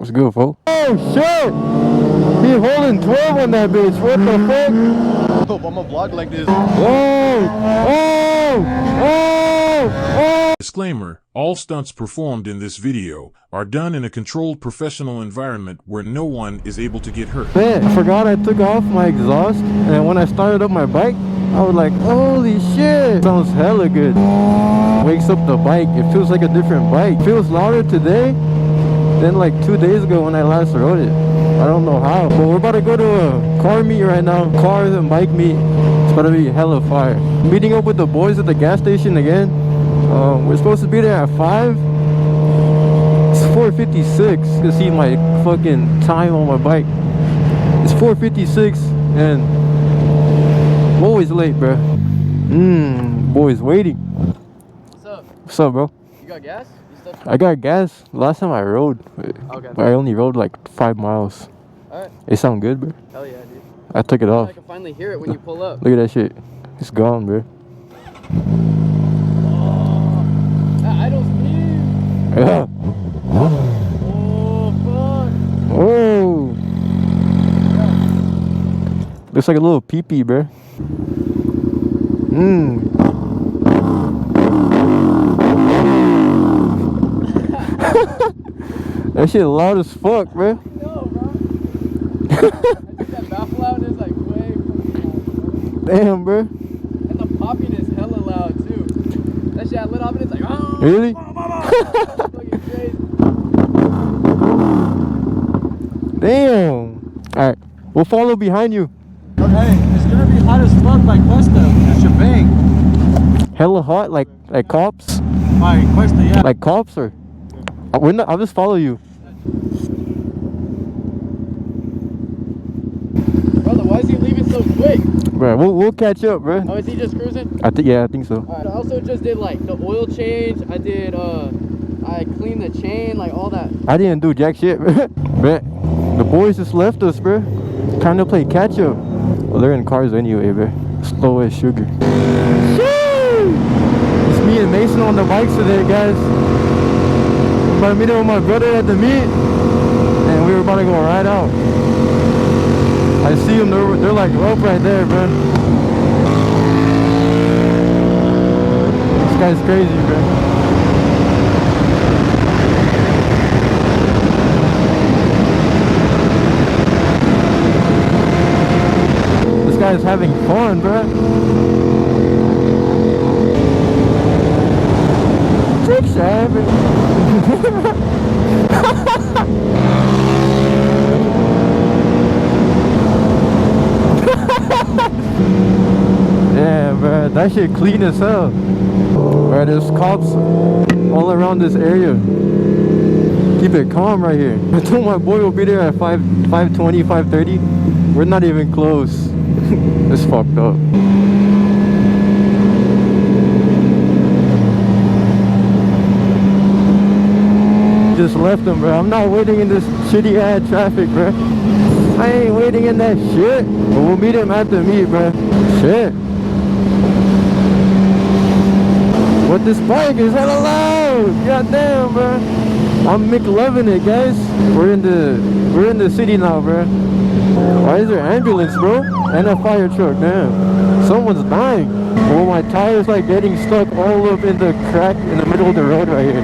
What's good, folks? Oh shit! He holding 12 on that bitch. What the fuck? Hope I'm gonna vlog like this. Oh! Disclaimer, all stunts performed in this video are done in a controlled professional environment where no one is able to get hurt. Man, I forgot I took off my exhaust, and when I started up my bike, I was like, holy shit! Sounds hella good. Wakes up the bike, it feels like a different bike. It feels louder today than like 2 days ago when I last rode it. I don't know how. But we're about to go to a car meet right now. Cars and bike meet. It's about to be hella fire. Meeting up with the boys at the gas station again. We're supposed to be there at 5. It's 4:56. You can see my fucking time on my bike. It's 4:56 and I'm always late, bro. Boys waiting. What's up? What's up, bro? You got gas? I got gas. Last time I rode, Okay. I only rode like 5 miles. Alright. It sound good, bro. Hell yeah, dude. I took it off. I can finally hear it when you pull up. Look at that shit. It's gone, bro. I don't speed. Yeah. Oh, fuck. Oh. Looks like a little pee-pee, bro. That shit loud as fuck, bro. No, bro. I took that baffle out and it's like way fucking loud, bro. Damn, bro. And the popping is hella loud too. That shit I lit off and it's like, oh. Really? Fucking crazy. Damn. Alright, we'll follow behind you. Okay, it's gonna be hot as fuck by Cuesta. That shebang. Hella hot, like cops? By Cuesta, yeah. Like cops or? We're not, I'll just follow you. Brother, why is he leaving so quick? Bro, we'll catch up, bro. Oh, is he just cruising? I think so. Alright, I also just did like the oil change. I did, I cleaned the chain, like all that. I didn't do jack shit, bro. Bro, the boys just left us, bro. Trying to play catch up. Well, they're in cars anyway, bro. Slow as sugar. It's me and Mason on the bikes today, guys. I'm about to meet up with my brother at the meet, and we were about to go ride out. I see them, they're like up right there, bro. This guy's crazy, bro. This guy's having fun, bro. Trick shot, bro. Yeah, bro, that shit clean as hell. Bro, there's cops all around this area. Keep it calm right here. I told my boy we'll be there at 5:20, 5:30. We're not even close. It's fucked up. Just left him, bro. I'm not waiting in this shitty ass traffic, bro. I ain't waiting in that shit. But we'll meet him at the meet, bro. Shit. What this bike is hella loud. Goddamn, bro. I'm McLovin' it, guys. We're in the city now, bro. Why is there ambulance, bro? And a fire truck, damn. Someone's dying. Oh, my tire's like getting stuck all up in the crack in the middle of the road right here.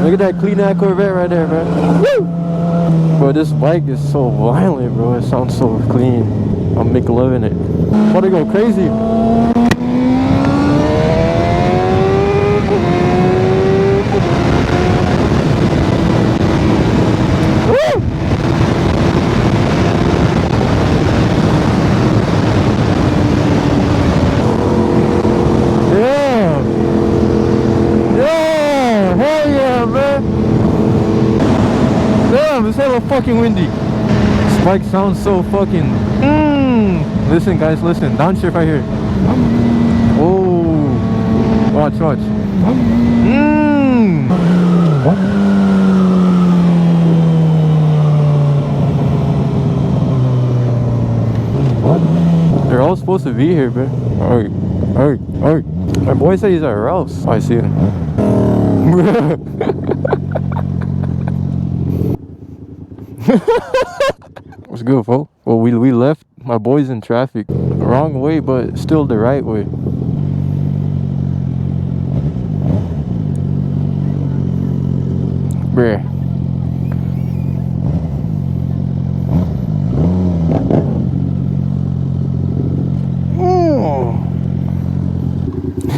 Look at that clean ass Corvette right there, bro. Woo! Bro, this bike is so violent, bro. It sounds so clean. I'm McLovin' it. About to go crazy. Woo! Damn, it's hella fucking windy. This bike sounds so fucking. Listen, guys, listen. Downshift right here. Oh, watch. What? supposed to be here, bro. Alright, alright, alright. My boy said he's at Ralph's. Oh, I see him. What's good, folks? Well, we left my boys in traffic. Wrong way, but still the right way. Bruh.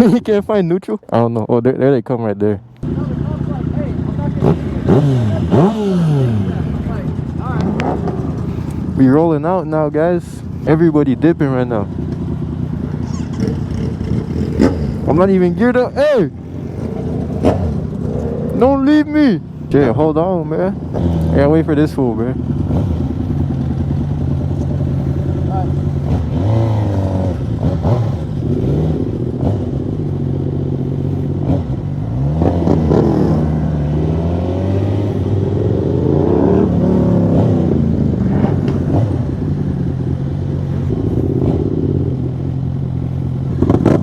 You can't find neutral? I don't know. Oh, there they come right there. We rolling out now, guys. Everybody dipping right now. I'm not even geared up. Hey! Don't leave me! Jay, hold on, man. I gotta wait for this fool, man.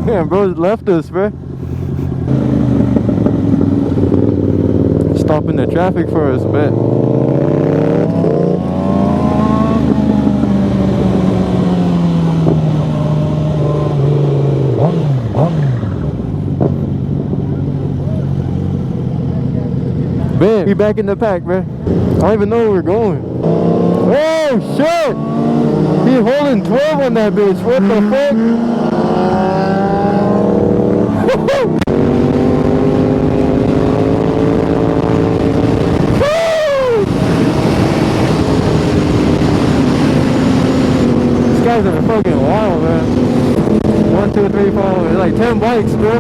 Damn, bro, left us, bro. Stopping the traffic for us, bet. Bet, we back in the pack, bro. I don't even know where we're going. Oh, shit! He holding 12 on that bitch. What the fuck? These guys are fucking wild, man. 1, 2, 3, 4. There's like 10 bikes, bro.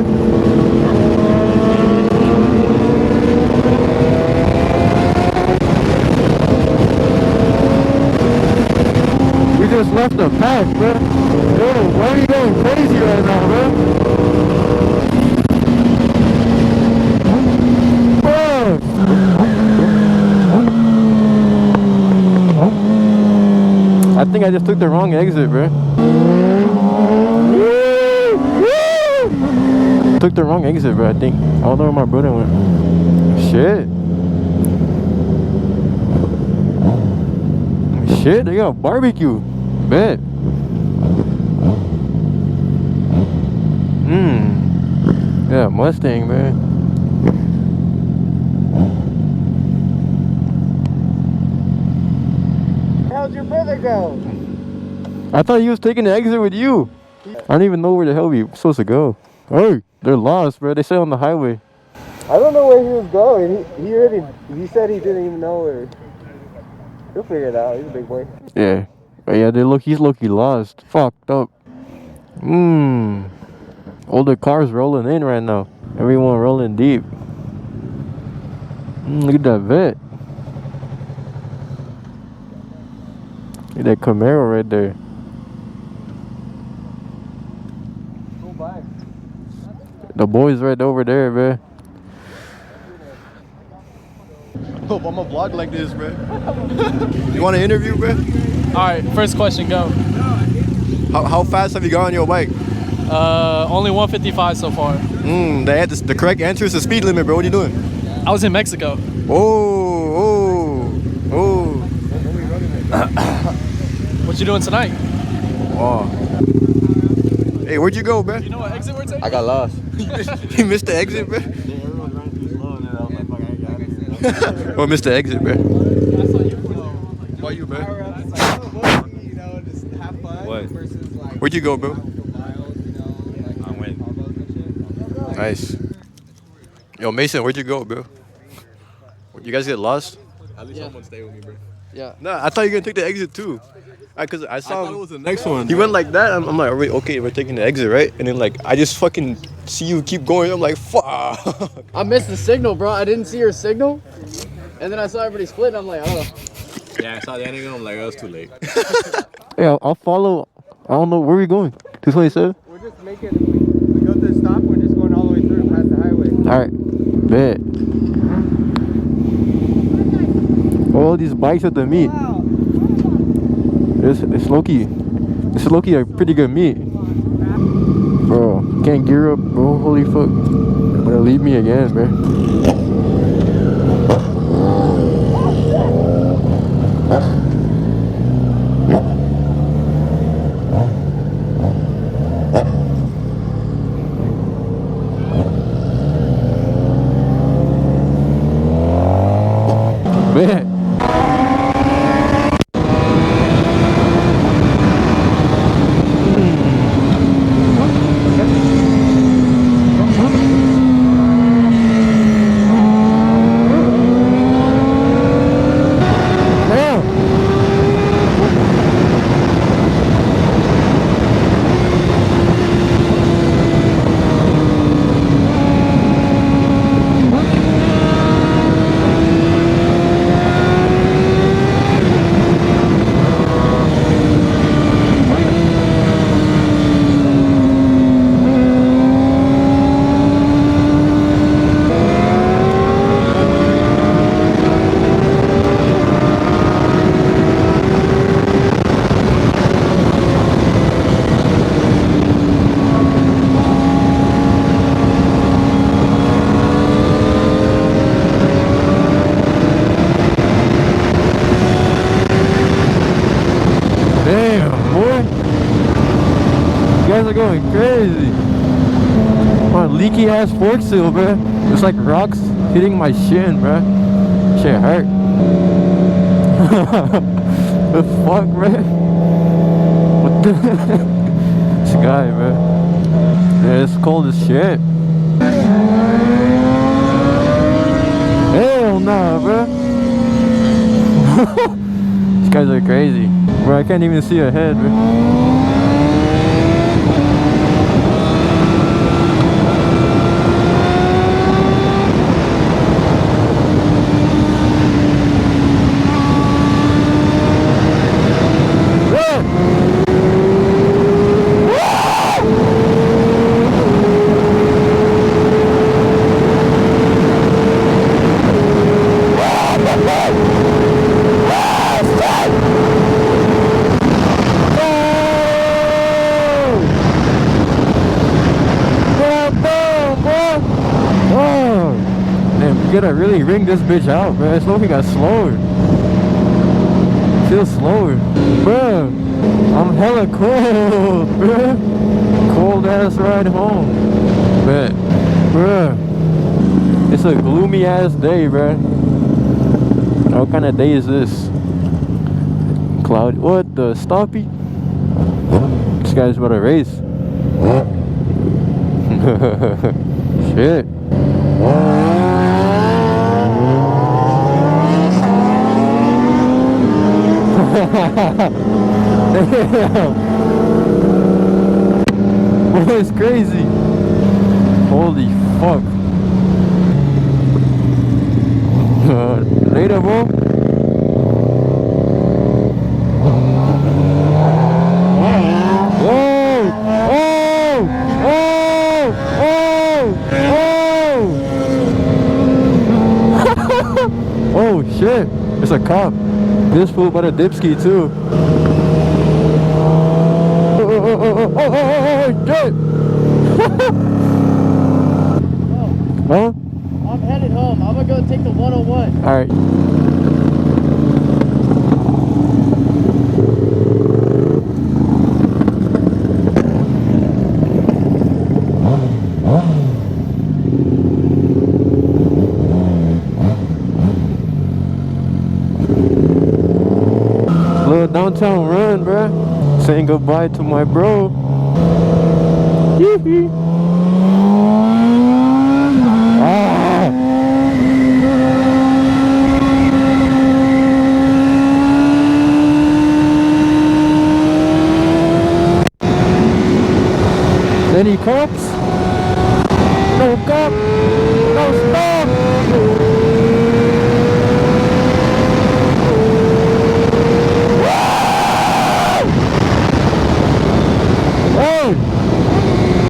We just left the pack, bro. Yo, why are you going crazy right now, bro? I think I just took the wrong exit, bro. Took the wrong exit, bro, I think. I don't know where my brother went. Shit. Shit, they got barbecue. Bet. Yeah, Mustang, man. How'd your brother go? I thought he was taking the exit with you. I don't even know where the hell we supposed to go. Hey, they're lost, bro. They say on the highway. I don't know where he was going. He said he didn't even know where. He'll figure it out. He's a big boy. Yeah. But yeah, he's low-key lost. Fucked up. All the cars rolling in right now. Everyone rolling deep. Look at that vet. Look at that Camaro right there. Go by. The boys right over there, man. Hope I'm gonna vlog like this, bro. You want an interview, bro? Alright, first question, go. How fast have you gone on your bike? Only 155 so far. The correct answer is the speed limit, bro. What are you doing? I was in Mexico. Oh. What you doing tonight? Oh. Hey, where'd you go, bro? You know what exit we're taking? I got lost. You missed the exit, bro? Or missed the exit, bro? How about you, bro? What? Where'd you go, bro? I went. Nice. Yo, Mason, where'd you go, bro? You guys get lost? At least someone stay with me, bro. Yeah. Nah, I thought you were gonna take the exit too. Cause I saw him. It was the next one. He went like that. I'm like, wait, okay, we're taking the exit, right? And then like, I just fucking see you keep going. I'm like, fuck. I missed the signal, bro. I didn't see your signal. And then I saw everybody split, and I'm like, oh. Yeah, I saw the ending and I'm like, oh, it's too late. Yeah, I'll follow. I don't know where we going. 227. We're just making. We go to the stop. We're just going all the way through past the highway. All right, bet. All these bikes at the meet. It's low-key This is low-key a pretty good meat. Bro, can't gear up, bro. Holy fuck. You're gonna leave me again, bro. Man. Are going crazy. My leaky ass fork seal, bro. It's like rocks hitting my shin, bro. Shit hurt. The fuck, bro? What the? This guy, bro. Yeah, it's cold as shit. Hell nah, bro. These guys are crazy. Bro, I can't even see ahead, bro. You gotta really ring this bitch out, bro. It's like it got slower. Feels slower. Bro, I'm hella cold, bro. Cold ass ride home. But, bro, it's a gloomy ass day, bro. What kind of day is this? Cloudy. What the stoppy? This guy's about to race. Shit. Damn. Boy, it's crazy. Holy fuck. Later, bro. Oh shit, it's a cop. This fool by the dipski too. Oh shit. Huh? I'm headed home. I'm gonna go take the 101. Alright. Little downtown run, bruh. Saying goodbye to my bro. Ah. Any cops?